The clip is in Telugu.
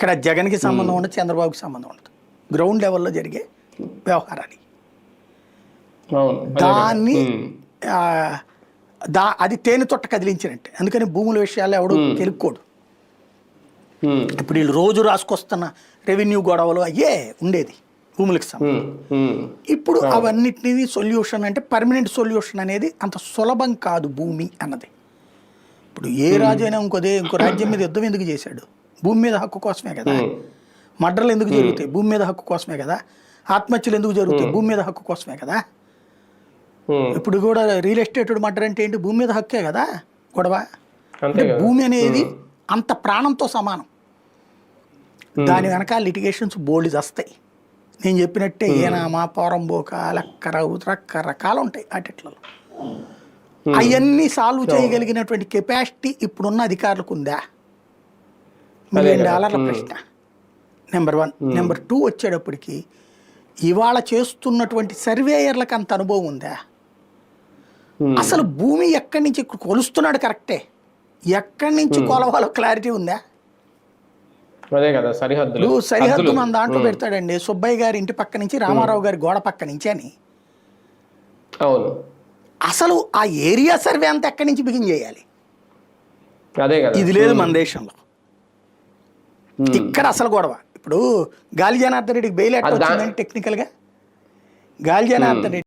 అక్కడ జగన్కి సంబంధం ఉండదు, చంద్రబాబుకి సంబంధం ఉండదు. గ్రౌండ్ లెవెల్లో జరిగే వ్యవహారాలు దాన్ని అది తేనె తొట్ట కదిలించినట్టే. అందుకని భూముల విషయాల్లో ఎవడు కెలుక్కోడు. ఇప్పుడు వీళ్ళు రోజు రాసుకొస్తున్న రెవెన్యూ గొడవలు అయ్యే ఉండేది భూములకు సంబంధించి. ఇప్పుడు అవన్నిటినీ సొల్యూషన్ అంటే పర్మనెంట్ సొల్యూషన్ అనేది అంత సులభం కాదు భూమి అన్నది. ఇప్పుడు ఏ రాజు అయినా ఇంకో రాజ్యం మీద యుద్ధం ఎందుకు చేశాడు? భూమి మీద హక్కు కోసమే కదా. మర్డర్లు ఎందుకు జరుగుతాయి? భూమి మీద హక్కు కోసమే కదా. ఆత్మహత్యలు ఎందుకు జరుగుతాయి? భూమి మీద హక్కు కోసమే కదా. ఇప్పుడు కూడా రియల్ ఎస్టేట్ మర్డర్ అంటే ఏంటి? భూమి మీద హక్కే కదా గొడవ. అంటే భూమి అనేది అంత ప్రాణంతో సమానం. దాని వెనకాల లిటిగేషన్స్ బోల్డ్ వస్తాయి. నేను చెప్పినట్టే ఏనామా పోరంబోక రకరకాలు ఉంటాయి వాటిట్లలో. అవన్నీ సాల్వ్ చేయగలిగినటువంటి కెపాసిటీ ఇప్పుడున్న అధికారులకు ఉందా? $1 మిలియన్ ప్రశ్న నెంబర్ 1. నెంబర్ 2 వచ్చేటప్పటికి ఇవాళ చేస్తున్నటువంటి సర్వేయర్లకు అంత అనుభవం ఉందా? అసలు భూమి ఎక్కడి నుంచి కొలుస్తున్నాడు కరెక్టే, ఎక్కడి నుంచి కొలవాలో క్లారిటీ ఉందా? సరిహద్దు మన దాంట్లో పెడతాడండి, సుబ్బయ్య గారి ఇంటి పక్క నుంచి రామారావు గారి గోడ పక్క నుంచి అని. అసలు ఆ ఏరియా సర్వే అంతా ఎక్కడి నుంచి బిగిన్ చేయాలి? ఇది లేదు మన దేశంలో. ఇక్కడ అసలు గొడవ. ఇప్పుడు గాలి జనార్దన్ రెడ్డికి బెయిల్ ఎట్లా వచ్చిందంటే టెక్నికల్గా గాలి జనార్దన్ రెడ్డి